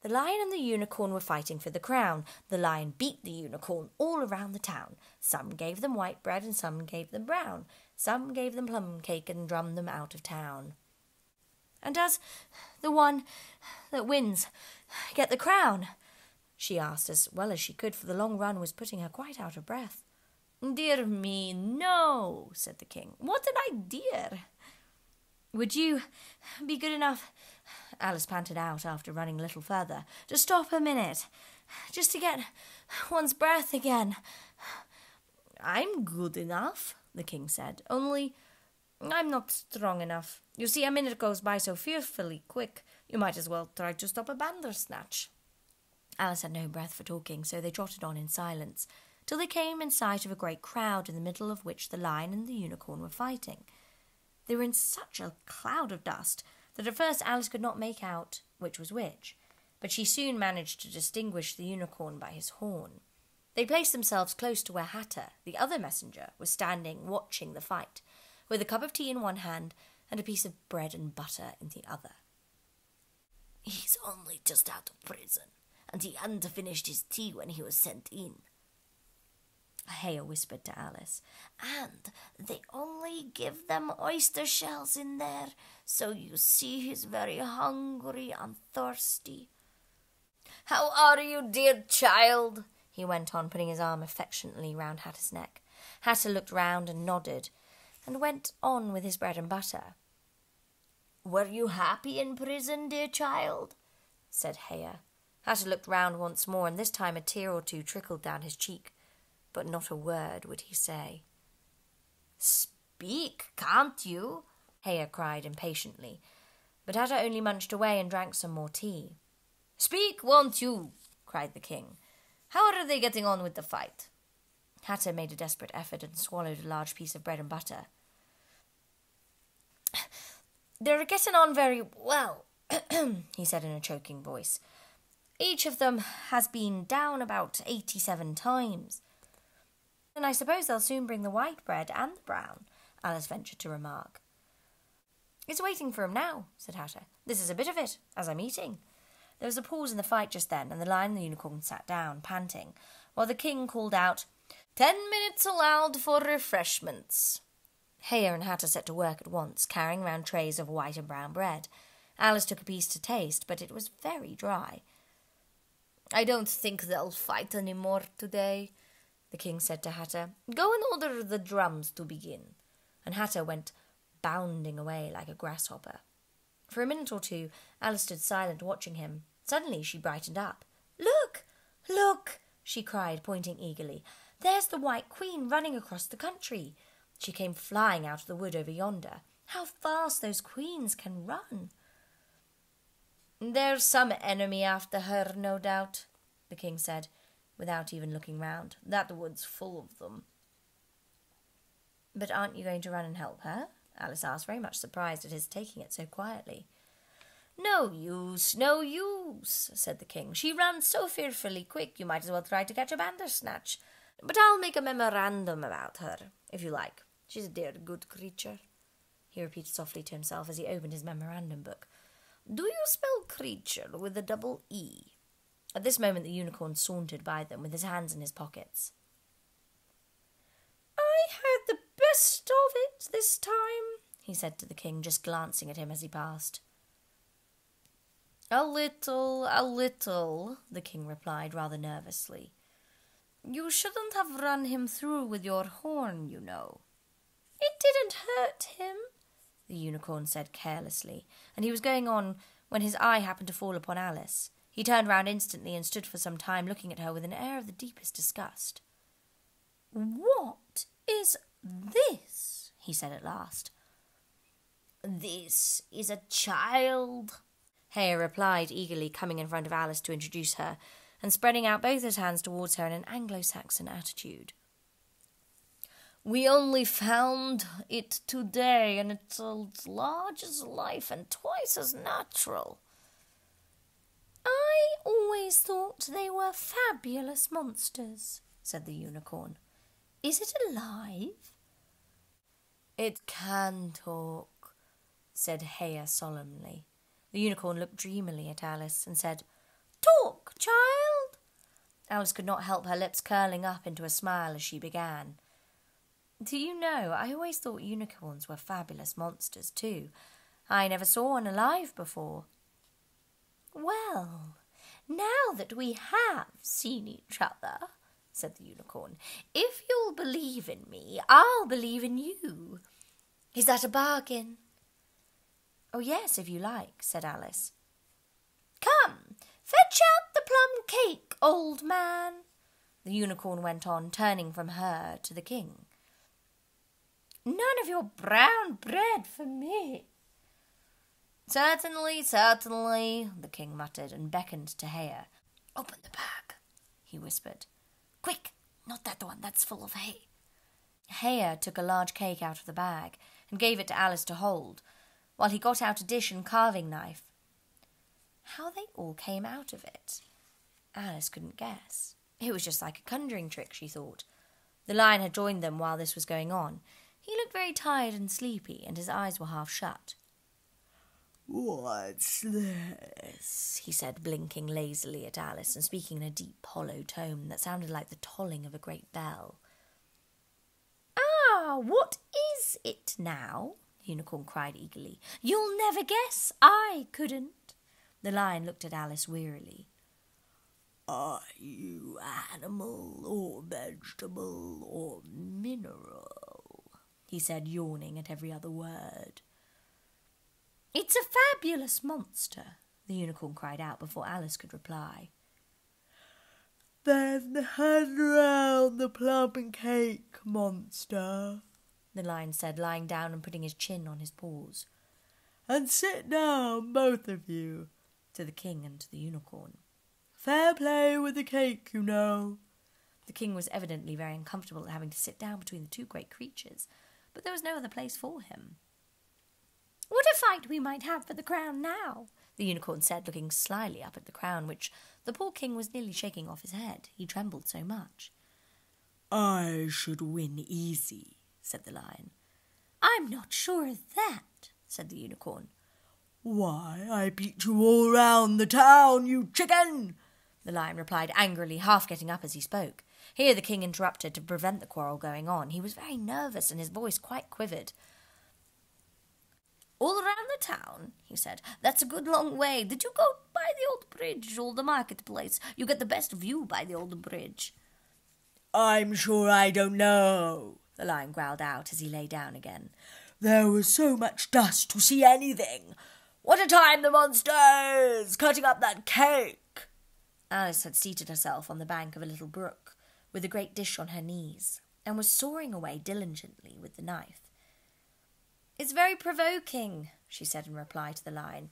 The lion and the unicorn were fighting for the crown. The lion beat the unicorn all around the town. Some gave them white bread and some gave them brown. Some gave them plum cake and drummed them out of town. "And does the one that wins get the crown?" she asked as well as she could, for the long run was putting her quite out of breath. "Dear me, no," said the king. "What an idea!" "Would you be good enough," Alice panted out after running a little further, "to stop a minute, just to get one's breath again?" "I'm good enough," the king said, "only I'm not strong enough. You see, a minute goes by so fearfully quick, you might as well try to stop a bandersnatch." Alice had no breath for talking, so they trotted on in silence, till they came in sight of a great crowd in the middle of which the lion and the unicorn were fighting. They were in such a cloud of dust that at first Alice could not make out which was which, but she soon managed to distinguish the unicorn by his horn. They placed themselves close to where Hatter, the other messenger, was standing watching the fight, with a cup of tea in one hand and a piece of bread and butter in the other. "He's only just out of prison, and he hadn't finished his tea when he was sent in," Haya whispered to Alice. "And they only give them oyster shells in there, so you see he's very hungry and thirsty." "How are you, dear child?" he went on, putting his arm affectionately round Hatter's neck. Hatter looked round and nodded, and went on with his bread and butter. "Were you happy in prison, dear child?" said Haya. Hatter looked round once more, and this time a tear or two trickled down his cheek, but not a word would he say. "Speak, can't you?" Haya cried impatiently, but Hatter only munched away and drank some more tea. "Speak, won't you?" cried the king. "How are they getting on with the fight?" Hatter made a desperate effort and swallowed a large piece of bread and butter. "They're getting on very well," he said in a choking voice. "Each of them has been down about 87 times. And I suppose they'll soon bring the white bread and the brown," Alice ventured to remark. "It's waiting for him now," said Hatter. "This is a bit of it, as I'm eating." There was a pause in the fight just then, and the lion and the unicorn sat down, panting, while the king called out, "10 minutes allowed for refreshments." Haya and Hatter set to work at once, carrying round trays of white and brown bread. Alice took a piece to taste, but it was very dry. "I don't think they'll fight any more today," the king said to Hatter. "Go and order the drums to begin." And Hatter went bounding away like a grasshopper. For a minute or two, Alice stood silent, watching him. Suddenly she brightened up. "Look! Look!" she cried, pointing eagerly. "There's the White Queen running across the country. She came flying out of the wood over yonder. How fast those queens can run!" "There's some enemy after her, no doubt," the king said, without even looking round. "That wood's full of them." "But aren't you going to run and help her?" Alice asked, very much surprised at his taking it so quietly. No use," said the king. "She runs so fearfully quick, you might as well try to catch a bandersnatch. But I'll make a memorandum about her, if you like. She's a dear good creature," he repeated softly to himself as he opened his memorandum book. "Do you spell creature with a double E?" At this moment the unicorn sauntered by them with his hands in his pockets. "I had the best of it this time," he said to the king, just glancing at him as he passed. A little," the king replied rather nervously. "You shouldn't have run him through with your horn, you know." "It didn't hurt him," the unicorn said carelessly, and he was going on when his eye happened to fall upon Alice. He turned round instantly and stood for some time looking at her with an air of the deepest disgust. "What is this?" he said at last. "This is a child," Haya replied eagerly, coming in front of Alice to introduce her, and spreading out both his hands towards her in an Anglo-Saxon attitude. "We only found it today, and it's as large as life and twice as natural." "I always thought they were fabulous monsters," said the unicorn. "Is it alive?" "It can talk," said Haya solemnly. The unicorn looked dreamily at Alice and said, Talk, child. Alice could not help her lips curling up into a smile as she began. Do you know, I always thought unicorns were fabulous monsters too. I never saw one alive before. Well, now that we have seen each other, said the unicorn, if you'll believe in me, I'll believe in you. Is that a bargain? Oh, yes, if you like, said Alice. Come, fetch out the plum cake, old man, the unicorn went on, turning from her to the king. None of your brown bread for me. Certainly, certainly, the king muttered and beckoned to Haya. Open the bag, he whispered. Quick, not that one, that's full of hay. Haya took a large cake out of the bag and gave it to Alice to hold, while he got out a dish and carving knife. How they all came out of it, Alice couldn't guess. It was just like a conjuring trick, she thought. The lion had joined them while this was going on. He looked very tired and sleepy, and his eyes were half shut. "What's this?" he said, blinking lazily at Alice and speaking in a deep, hollow tone that sounded like the tolling of a great bell. Ah, what is it now? The unicorn cried eagerly. You'll never guess. I couldn't. The lion looked at Alice wearily. "Are you animal or vegetable or mineral?" he said, yawning at every other word. It's a fabulous monster, the unicorn cried out before Alice could reply. "Then hand round the plum cake, monster," the lion said, lying down and putting his chin on his paws. "And sit down, both of you," to the king and to the unicorn. "Fair play with the cake, you know." The king was evidently very uncomfortable at having to sit down between the two great creatures, but there was no other place for him. What a fight we might have for the crown now, the unicorn said, looking slyly up at the crown, which the poor king was nearly shaking off his head. He trembled so much. "I should win easy," said the lion. "I'm not sure of that," said the unicorn. "Why, I beat you all round the town, you chicken!" the lion replied angrily, half getting up as he spoke. Here the king interrupted to prevent the quarrel going on. He was very nervous and his voice quite quivered. "All around the town," he said. "That's a good long way. Did you go by the old bridge or the marketplace? You get the best view by the old bridge." "I'm sure I don't know," the lion growled out as he lay down again. "There was so much dust to see anything. What a time the monster is, cutting up that cake!" Alice had seated herself on the bank of a little brook, with a great dish on her knees, and was sawing away diligently with the knife. "It's very provoking," she said in reply to the lion.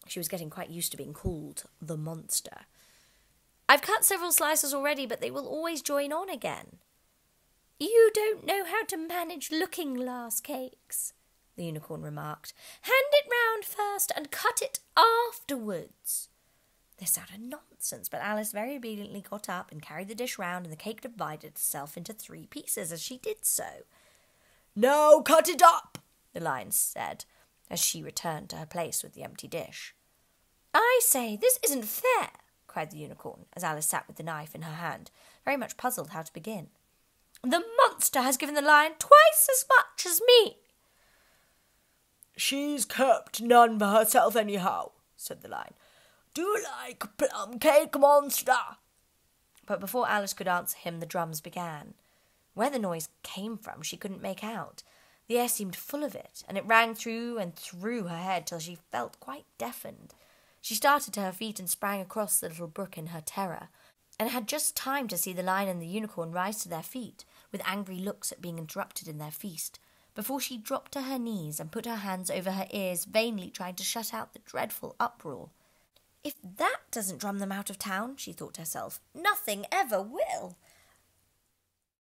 She was getting quite used to being called the monster. "I've cut several slices already, but they will always join on again." "You don't know how to manage looking-glass cakes," the unicorn remarked. "Hand it round first and cut it afterwards." This sounded nonsense, but Alice very obediently got up and carried the dish round, and the cake divided itself into 3 pieces as she did so. "Now cut it up," the lion said, as she returned to her place with the empty dish. "I say, this isn't fair," cried the unicorn, as Alice sat with the knife in her hand, very much puzzled how to begin. "The monster has given the lion twice as much as me." "She's kept none for herself anyhow," said the lion. "Do you like plum cake, monster?" But before Alice could answer him, the drums began. Where the noise came from, she couldn't make out. The air seemed full of it, and it rang through and through her head till she felt quite deafened. She started to her feet and sprang across the little brook in her terror, and had just time to see the lion and the unicorn rise to their feet, with angry looks at being interrupted in their feast, before she dropped to her knees and put her hands over her ears, vainly trying to shut out the dreadful uproar. "If that doesn't drum them out of town," she thought to herself, "nothing ever will."